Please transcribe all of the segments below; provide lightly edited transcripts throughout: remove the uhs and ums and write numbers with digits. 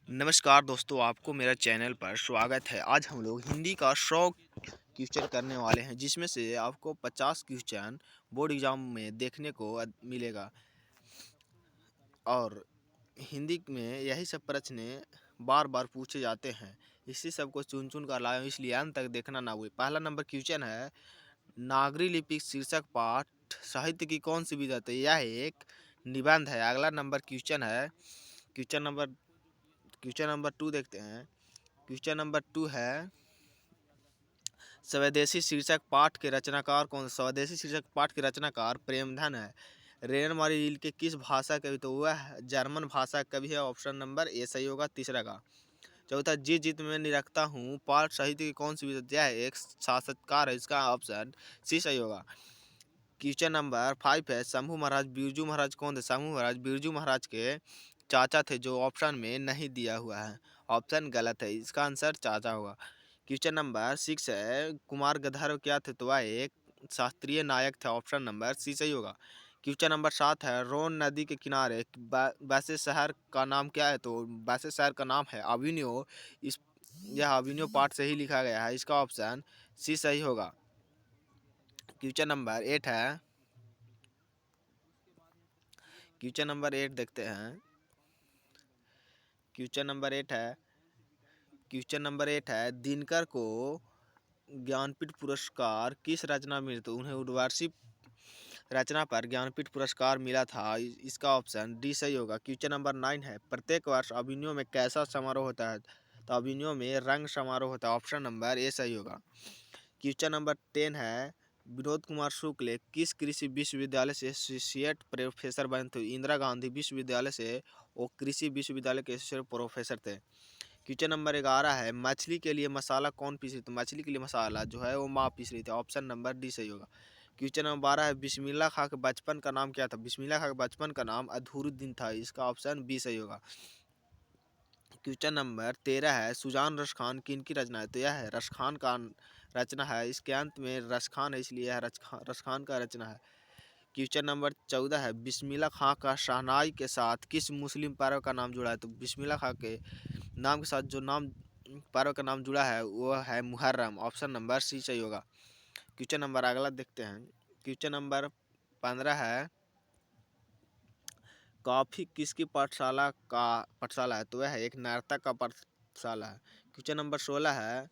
नमस्कार दोस्तों, आपको मेरा चैनल पर स्वागत है। आज हम लोग हिंदी का 100 क्वेश्चन करने वाले हैं, जिसमें से आपको 50 क्वेश्चन बोर्ड एग्जाम में देखने को मिलेगा। और हिंदी में यही सब प्रश्न बार बार पूछे जाते हैं। इसी सब को चुन चुन कर लाया हूं, इसलिए अंत तक देखना ना भूलें। पहला नंबर क्वेश्चन है, नागरी लिपि शीर्षक पाठ साहित्य की कौन सी विधा है? यह एक निबंध है। अगला नंबर क्वेश्चन है, क्वेश्चन नंबर 2 देखते हैं। क्वेश्चन नंबर 2 है, स्वदेशी शीर्षक पाठ के रचनाकार कौन? स्वदेशी शीर्षक पाठ के रचनाकार प्रेमधन है। रेनमारी रील के किस भाषा कवि? तो वह जर्मन भाषा कवि है। ऑप्शन नंबर ए सही होगा, तीसरा का। चौथा, जीत जीत में निरखता हूँ पाठ साहित्य की कौन सी विधा है? एक साक्षात्कार है, इसका ऑप्शन सी सही होगा। क्वेश्चन नंबर 5 है, शंभू महाराज बिरजू महाराज कौन थे? शंभू महाराज बिरजू महाराज के चाचा थे, जो ऑप्शन में नहीं दिया हुआ है। ऑप्शन गलत है, इसका आंसर चाचा होगा। क्वेश्चन नंबर 6 है, कुमार गंधर्व क्या थे? तो वह एक शास्त्रीय नायक थे। ऑप्शन नंबर सी सही होगा। क्वेश्चन नंबर 7 है, रोन नदी के किनारे वैसे शहर का नाम क्या है? तो वैसे शहर का नाम है अविनियो। इस यह अविनियो पाठ से ही लिखा गया है, इसका ऑप्शन सी सही होगा। क्वेश्चन नंबर 8 है, क्वेश्चन नंबर 8 देखते हैं। क्वेश्चन नंबर 8 है, क्वेश्चन नंबर 8 है, दिनकर को ज्ञानपीठ पुरस्कार किस रचना में मिला? तो उन्हें उर्वशी रचना पर ज्ञानपीठ पुरस्कार मिला था। इसका ऑप्शन डी सही होगा। क्वेश्चन नंबर 9 है, प्रत्येक वर्ष अभिनयों में कैसा समारोह होता है? तो अभिनयों में रंग समारोह होता है। ऑप्शन नंबर ए सही होगा। क्वेश्चन नंबर 10 है, विनोद कुमार शुक्ल किस कृषि विश्वविद्यालय से एसोसिएट प्रोफेसर बने थे? इंदिरा गांधी विश्वविद्यालय से वो कृषि विश्वविद्यालय के एसोसिएट प्रोफेसर थे। क्वेश्चन नंबर 11 है, मछली के लिए मसाला कौन पीस रही? तो मछली के लिए मसाला जो है वो माँ पीस रही थी। ऑप्शन नंबर डी सही होगा। क्वेश्चन नंबर 12 है, बिस्मिल्लाह खां के बचपन का नाम क्या था? बिस्मिल्लाह खां के बचपन का नाम अधूरुद्दीन था। इसका ऑप्शन बी सही होगा। क्वेश्चन नंबर 13 है, सुजान रसखान किनकी रचना है? तो यह है रसखान का रचना है। इसके अंत में रसखान है, इसलिए यह रसखान का रचना है। क्वेश्चन नंबर 14 है, बिस्मिल्लाह खां का शहनाई के साथ किस मुस्लिम पर्व का नाम जुड़ा है? तो बिस्मिल्लाह खां के नाम के साथ जो नाम पर्व का नाम जुड़ा है वो है मुहर्रम। ऑप्शन नंबर सी सही होगा। क्वेश्चन नंबर अगला देखते हैं। क्वेश्चन नंबर 15 है, कॉफी किसकी पाठशाला है? तो वह एक नर्तक का पाठशाला है। क्वेश्चन नंबर 16 है,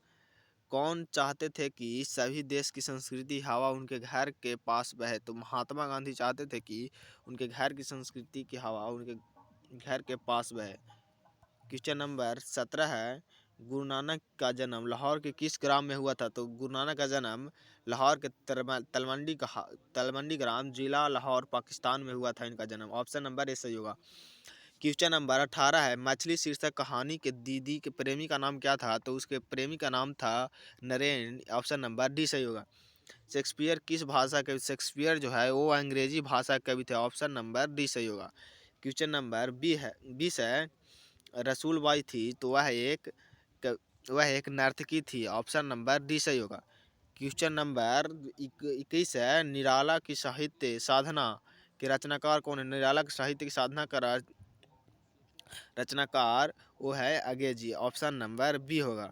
कौन चाहते थे कि सभी देश की संस्कृति हवा उनके घर के पास बहे? तो महात्मा गांधी चाहते थे कि उनके घर की संस्कृति की हवा उनके घर के पास बहे। क्वेश्चन नंबर 17 है, गुरु नानक का जन्म लाहौर के किस ग्राम में हुआ था? तो गुरु नानक का जन्म लाहौर के तलवंडी ग्राम, जिला लाहौर, पाकिस्तान में हुआ था इनका जन्म। ऑप्शन नंबर ए सही होगा। क्वेश्चन नंबर 18 है, मछली शीर्षक कहानी के दीदी के प्रेमी का नाम क्या था? तो उसके प्रेमी का नाम था नरेन। ऑप्शन नंबर डी सही होगा। शेक्सपियर किस भाषा के? शेक्सपियर जो है वो अंग्रेजी भाषा के कवि थे। ऑप्शन नंबर डी सही होगा। क्वेश्चन नंबर 20 है, रसूलबाई थी तो वह एक नर्तकी थी। ऑप्शन नंबर डी सही होगा। क्वेश्चन नंबर 21 है, निराला की साहित्य साधना के रचनाकार कौन है? निराला की साहित्य की साधना का रचनाकार वो है अगेजी। ऑप्शन नंबर बी होगा।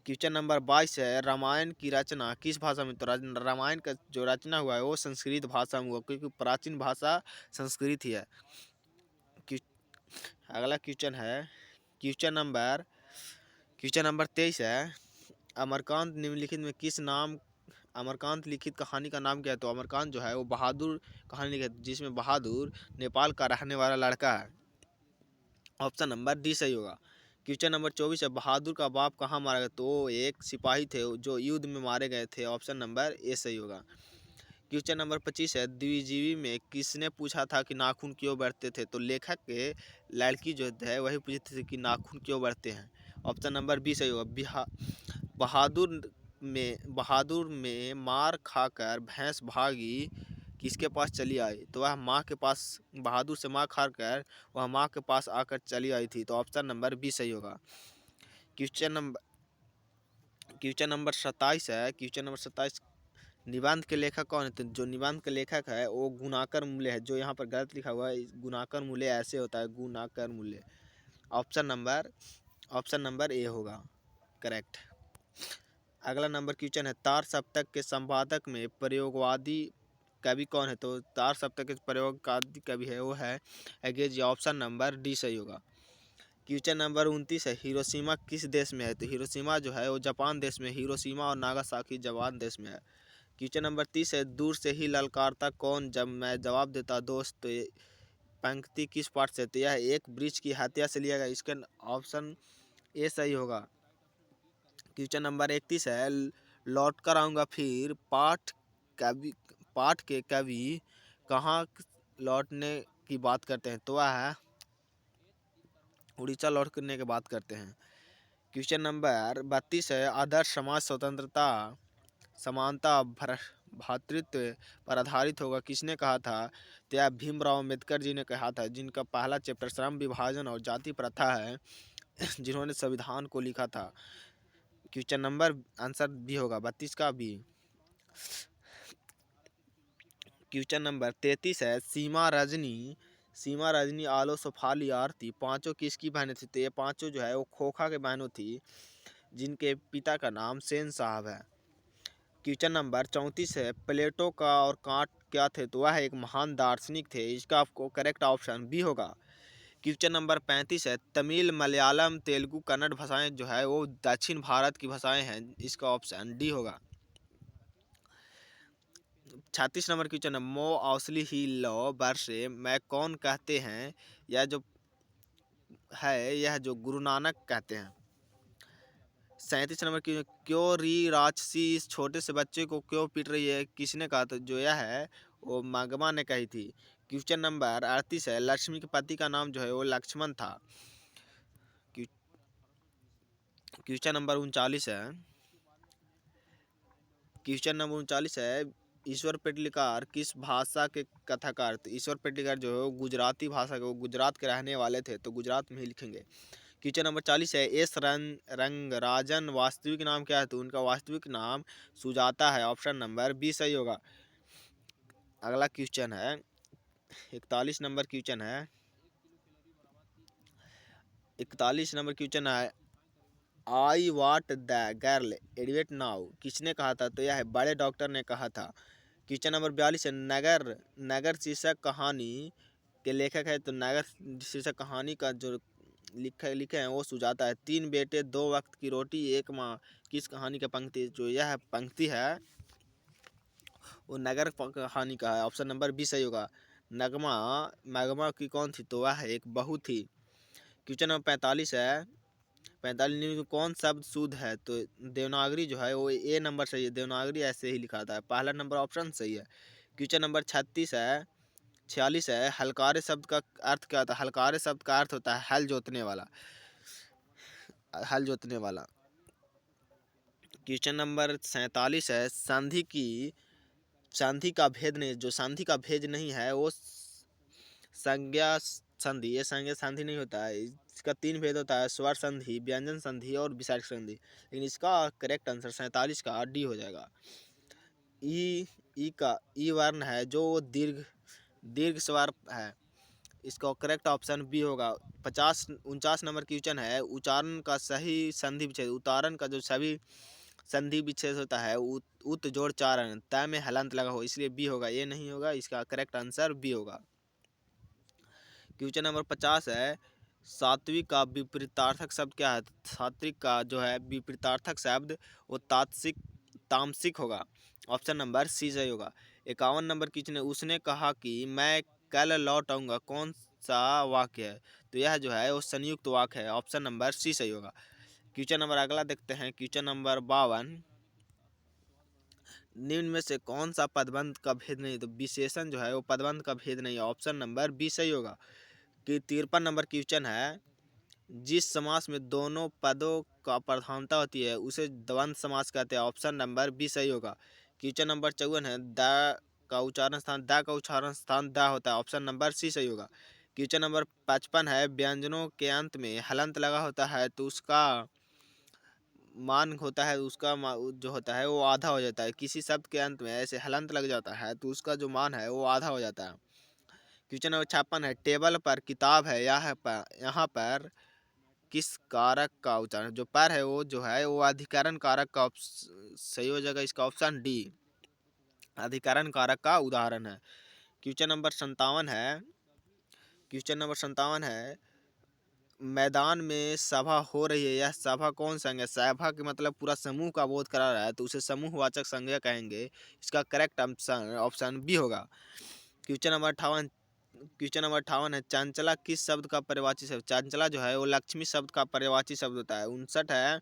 क्वेश्चन नंबर 22 है, रामायण की रचना किस भाषा में? तो रामायण का जो रचना हुआ है वो संस्कृत भाषा में हुआ, क्योंकि प्राचीन भाषा संस्कृत ही है। अगला क्वेश्चन है, क्वेश्चन नंबर 23 है, अमरकांत निम्नलिखित में किस नाम अमरकांत लिखित कहानी का नाम क्या है? तो अमरकांत जो है वो बहादुर कहानी लिखित, जिसमें बहादुर नेपाल का रहने वाला लड़का है। ऑप्शन नंबर डी सही होगा। क्वेश्चन नंबर 24 है, बहादुर का बाप कहाँ मारा गया? तो वो एक सिपाही थे जो युद्ध में मारे गए थे। ऑप्शन नंबर ए सही होगा। क्वेश्चन नंबर 25 है, द्विजीवी में किसने पूछा था कि नाखून क्यों बढ़ते थे? तो लेखक के लड़की जो है वही पूछते थे कि नाखून क्यों बढ़ते हैं। ऑप्शन नंबर बी सही होगा। बहादुर में मार खाकर भैंस भागी किसके पास चली आई? तो वह माँ के पास, बहादुर से मार खाकर वह माँ के पास आकर चली आई थी। तो ऑप्शन नंबर बी सही होगा। क्वेश्चन नंबर क्वेश्चन नंबर 27 है, क्वेश्चन नंबर 27, निबंध के लेखक कौन है? तो जो निबंध के लेखक है वो गुणाकर मूल्य है। जो यहाँ पर गलत लिखा हुआ है, गुणाकर मूल्य ऐसे होता है, गुणाकर मूल्य। ऑप्शन नंबर ए होगा करेक्ट। अगला नंबर क्वेश्चन है, तार सप्तक के संपादक में प्रयोगवादी कवि कौन है? तो तार सप्तक के प्रयोगवादी कवि है वो है अंग्रेजी, ऑप्शन नंबर डी सही होगा। क्वेश्चन नंबर 29 है, हिरोशिमा किस देश में है? तो हिरोशिमा जो है वो जापान देश में, हिरोशिमा और नागासाकी जापान देश में है। क्वेश्चन नंबर 30 है, दूर से ही ललकारता कौन जब मैं जवाब देता दोस्त, तो ये पंक्ति किस पाठ से? तो यह एक वृक्ष की हत्या से लिया गया, इसका ऑप्शन ए सही होगा। क्वेश्चन नंबर 31 है, लौट कर आऊँगा फिर पाठ के कवि कहाँ लौटने की बात करते हैं? तो वह है उड़ीसा लौट करने की बात करते हैं। क्वेश्चन नंबर 32 है, आदर्श समाज स्वतंत्रता समानता भ्रातृत्व पर आधारित होगा, किसने कहा था? तो यह भीमराव अम्बेडकर जी ने कहा था, जिनका पहला चैप्टर श्रम विभाजन और जाति प्रथा है, जिन्होंने संविधान को लिखा था। क्वेश्चन नंबर आंसर बी होगा 32 का बी। क्वेश्चन नंबर 33 है, सीमा रजनी आलो सफाली आरती पांचों किसकी बहनें थी? तो ये पांचों जो है वो खोखा के बहनों थी, जिनके पिता का नाम सेन साहब है। क्वेश्चन नंबर 34 है, प्लेटो का और कांट क्या थे? तो वह एक महान दार्शनिक थे, इसका आपको करेक्ट ऑप्शन बी होगा। क्वेश्चन नंबर 35 है, तमिल मलयालम तेलुगु कन्नड़ भाषाएं जो है वो दक्षिण भारत की भाषाएं हैं, इसका ऑप्शन डी होगा। 36 नंबर क्वेश्चन है, मो औसली ही लो वर्षे मैं कौन कहते हैं? यह जो गुरु नानक कहते हैं। 37 नंबर की, क्यों री राक्षसी इस छोटे से बच्चे को क्यों पीट रही है? किसने कहा? तो जो यह है वो मागमा ने कही थी। क्वेश्चन नंबर 38 है, लक्ष्मी के पति का नाम जो है वो लक्ष्मण था। क्वेश्चन नंबर 39 है, ईश्वर पेटलिकार किस भाषा के कथाकार? तो ईश्वर पेटलिकार जो है वो गुजराती भाषा के, वो गुजरात के रहने वाले थे, तो गुजरात में ही लिखेंगे। क्वेश्चन नंबर 40 है, एस रंगराजन वास्तविक नाम क्या है? तो उनका वास्तविक नाम सुजाता है, ऑप्शन नंबर बी सही होगा। अगला क्वेश्चन है 41 नंबर क्वेश्चन है, 41 नंबर क्वेश्चन है, आई वाट द गर्ल एडवेट नाउ किसने कहा था? तो यह है बड़े डॉक्टर ने कहा था। क्वेश्चन नंबर 42 है, नगर शीर्षक कहानी के लेखक है? तो नगर शीर्षक कहानी का जो लिखे हैं वो सुजाता है। 3 बेटे 2 वक्त की रोटी 1 माँ किस कहानी का पंक्ति? जो यह पंक्ति है वो नगर कहानी का है, ऑप्शन नंबर बी सही होगा। मैगमा की कौन थी? तो वह एक बहू थी। क्वेश्चन नंबर 45 है, 45 में कौन शब्द शुद्ध है? तो देवनागरी जो है वो ए नंबर सही है, देवनागरी ऐसे ही लिखा था, पहला नंबर ऑप्शन सही है। क्वेश्चन नंबर 46 है, हलकारे शब्द का अर्थ क्या होता है? हलकारे शब्द का अर्थ होता है हल जोतने वाला। क्वेश्चन नंबर 47 है, संधि का भेद नहीं, जो संधि का भेद नहीं है वो संज्ञा संधि, ये संज्ञा संधि नहीं होता है। इसका 3 भेद होता है, स्वर संधि, व्यंजन संधि और विसर्ग संधि, लेकिन इसका करेक्ट आंसर 47 का डी हो जाएगा। ई वर्ण है जो दीर्घ स्वर है, इसका करेक्ट ऑप्शन बी होगा। 49 नंबर क्वेश्चन है, उच्चारण का सही संधि विच्छेद, उच्चारण का जो सभी संधि विच्छेद होता है उत जोड़ चारण तय में हलंत लगा हो, इसलिए बी होगा, ये नहीं होगा, इसका करेक्ट आंसर बी होगा। क्वेश्चन नंबर 50 है, सात्विक का विपरीतार्थक शब्द क्या है? सात्विक का जो है विपरीतार्थक शब्द वो तामसिक होगा, ऑप्शन नंबर सी सही होगा। 51 नंबर क्वेश्चन है, उसने कहा कि मैं कल लौट आऊँगा, कौन सा वाक्य है? तो यह जो है वो संयुक्त वाक्य है, ऑप्शन नंबर सी सही होगा। क्वेश्चन नंबर अगला देखते हैं, क्वेश्चन नंबर 52, निम्न में से कौन सा पदबंध का भेद नहीं? तो विशेषण जो है वो पदबंध का भेद नहीं है, ऑप्शन नंबर बी सही होगा। कि 53 नंबर क्वेश्चन है, जिस समास में दोनों पदों का प्रधानता होती है उसे द्वंद्व समास कहते हैं, ऑप्शन नंबर बी सही होगा। क्वेश्चन नंबर 54 है, द का उच्चारण स्थान द होता है, ऑप्शन नंबर सी सही होगा। क्वेश्चन नंबर 55 है, व्यंजनों के अंत में हलंत लगा होता है तो उसका मान होता है, जो होता है वो आधा हो जाता है। किसी शब्द के अंत में ऐसे हलंत लग जाता है तो उसका जो मान है वो आधा हो जाता है। क्वेश्चन नंबर 56 है, टेबल पर किताब है, यहाँ पर किस कारक का उच्चारण, जो पर है वो जो है वो अधिकरण कारक का सही हो जाएगा इसका ऑप्शन डी, अधिकरण कारक का उदाहरण है। क्वेश्चन नंबर 57 है, क्वेश्चन नंबर 57 है, मैदान में सभा हो रही है, यह सभा कौन संज्ञा है? सभा के मतलब पूरा समूह का बोध करा रहा है तो उसे समूहवाचक संज्ञा कहेंगे। इसका करेक्ट ऑप्शन ऑप्शन बी होगा। क्वेश्चन नंबर 58, क्वेश्चन नंबर 58 है, चंचला किस शब्द का पर्यायवाची शब्द? चंचला जो है वो लक्ष्मी शब्द का पर्यायवाची शब्द होता है। 59 है,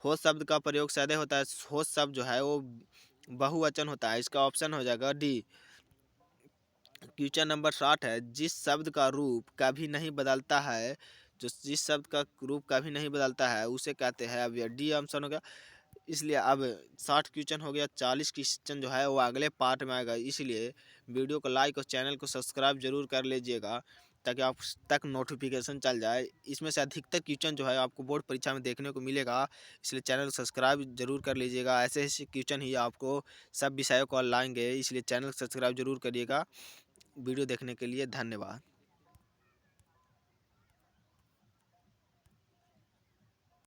होश शब्द का प्रयोग सदैव होता है, होश शब्द जो है वो बहुवचन होता है। इसका ऑप्शन हो जाएगा डी। क्वेश्चन नंबर 60 है, जिस शब्द का रूप कभी नहीं बदलता है, जो जिस शब्द का रूप कभी नहीं बदलता है उसे कहते हैं। अब यह डी ऑप्शन हो गया। इसलिए अब 60 क्वेश्चन हो गया, 40 क्वेश्चन जो है वो अगले पार्ट में आएगा। इसलिए वीडियो को लाइक और चैनल को सब्सक्राइब जरूर कर लीजिएगा ताकि आप तक नोटिफिकेशन चल जाए। इसमें से अधिकतर क्वेश्चन जो है आपको बोर्ड परीक्षा में देखने को मिलेगा, इसलिए चैनल को सब्सक्राइब जरूर कर लीजिएगा। ऐसे ऐसे क्वेश्चन ही आपको सब विषयों को लाएंगे, इसलिए चैनल को सब्सक्राइब जरूर करिएगा। वीडियो देखने के लिए धन्यवाद।